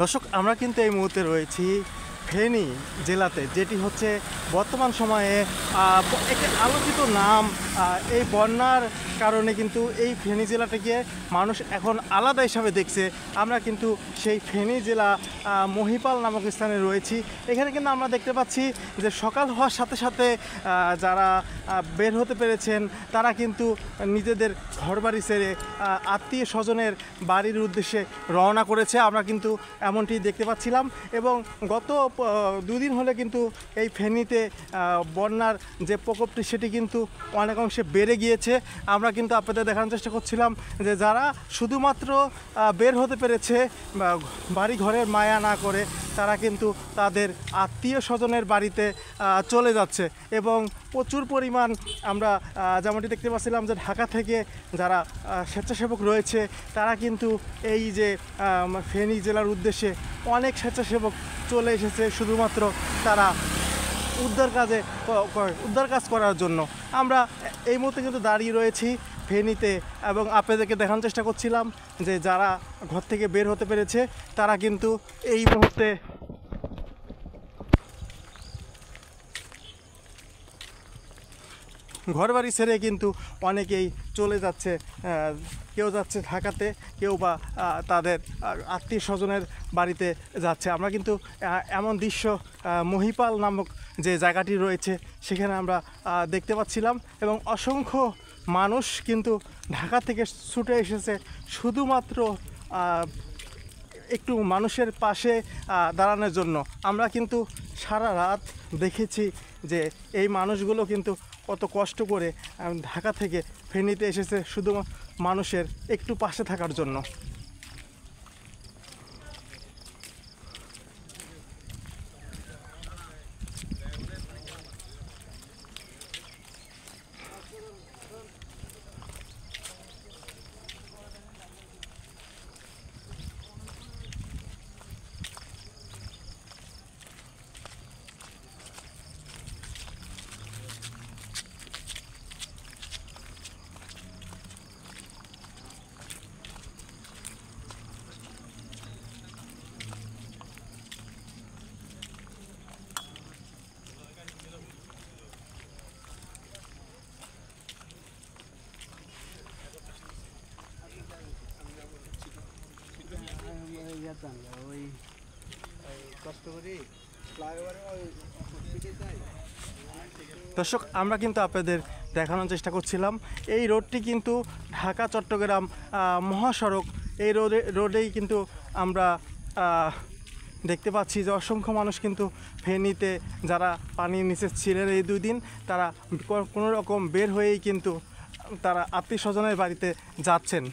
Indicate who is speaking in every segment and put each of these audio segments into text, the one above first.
Speaker 1: দর্শক, আমরা কিন্তু এই মুহূর্তে রয়েছি ফেনী জেলাতে, যেটি হচ্ছে বর্তমান সময়ে একটি আলোচিত নাম। এই বন্যার কারণে কিন্তু এই ফেনী জেলাটাকে মানুষ এখন আলাদা হিসাবে দেখছে। আমরা কিন্তু সেই ফেনী জেলা মহিপাল নামক স্থানে রয়েছি। এখানে কিন্তু আমরা দেখতে পাচ্ছি যে সকাল হওয়ার সাথে সাথে যারা বের হতে পেরেছেন তারা কিন্তু নিজেদের ঘরবাড়ি ছেড়ে আত্মীয় স্বজনের বাড়ির উদ্দেশ্যে রওনা করেছে। আমরা কিন্তু এমনটি দেখতে পাচ্ছিলাম এবং গত দুদিন হলে কিন্তু এই ফেনীতে বন্যার যে প্রকোপটি সেটি কিন্তু অনেক অংশে বেড়ে গিয়েছে। আমরা কিন্তু আপনাদের দেখানোর চেষ্টা করছিলাম যে যারা শুধুমাত্র বের হতে পেরেছে বাড়ি ঘরের মায়া না করে তারা কিন্তু তাদের আত্মীয় স্বজনের বাড়িতে চলে যাচ্ছে এবং প্রচুর পরিমাণ আমরা যেমনটি দেখতে পাচ্ছিলাম যে ঢাকা থেকে যারা স্বেচ্ছাসেবক রয়েছে তারা কিন্তু এই যে ফেনী জেলার উদ্দেশ্যে অনেক স্বেচ্ছাসেবক চলে এসেছে শুধুমাত্র তারা উদ্ধার কাজ করার জন্য। আমরা এই মুহূর্তে কিন্তু দাঁড়িয়ে রয়েছি ফেনীতে এবং আপনাদেরকে দেখানোর চেষ্টা করছিলাম যে যারা ঘর থেকে বের হতে পেরেছে তারা কিন্তু এই মুহূর্তে ঘরবাড়ি ছেড়ে কিন্তু অনেকেই চলে যাচ্ছে। কেউ যাচ্ছে ঢাকাতে, কেউ বা তাদের আত্মীয় স্বজনের বাড়িতে যাচ্ছে। আমরা কিন্তু এমন দৃশ্য মহিপাল নামক যে জায়গাটি রয়েছে সেখানে আমরা দেখতে পাচ্ছিলাম এবং অসংখ্য মানুষ কিন্তু ঢাকা থেকে ছুটে এসেছে শুধুমাত্র একটু মানুষের পাশে দাঁড়ানোর জন্য। আমরা কিন্তু সারা রাত দেখেছি যে এই মানুষগুলো কিন্তু কত কষ্ট করে ঢাকা থেকে ফেনীতে এসেছে শুধু মানুষের একটু পাশে থাকার জন্য। দর্শক, আমরা কিন্তু আপনাদের দেখানোর চেষ্টা করছিলাম এই রোডটি কিন্তু ঢাকা চট্টগ্রাম মহাসড়ক। এই রোডেই কিন্তু আমরা দেখতে পাচ্ছি যে অসংখ্য মানুষ কিন্তু ফেনীতে যারা পানির নিচে ছিলেন এই 2 দিন তারা কোনো রকম বের হয়েই কিন্তু তারা আত্মীয় স্বজনের বাড়িতে যাচ্ছেন।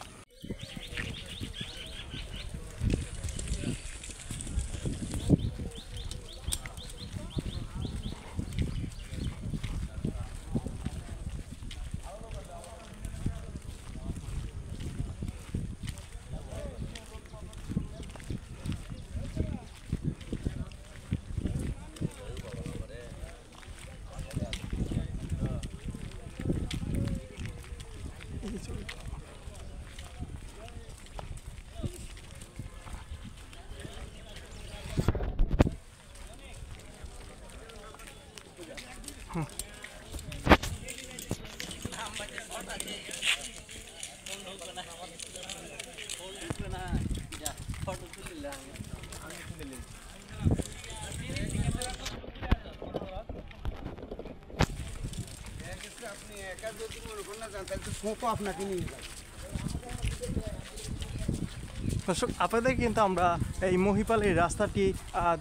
Speaker 1: দর্শক, আপনাদের কিন্তু আমরা এই মহিপালের রাস্তাটি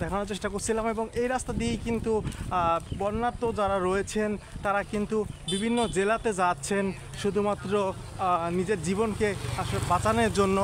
Speaker 1: দেখানোর চেষ্টা করছিলাম এবং এই রাস্তা দিয়েই কিন্তু বন্যার্ত যারা রয়েছেন তারা কিন্তু বিভিন্ন জেলাতে যাচ্ছেন শুধুমাত্র নিজের জীবনকে আসলে বাঁচানোর জন্য।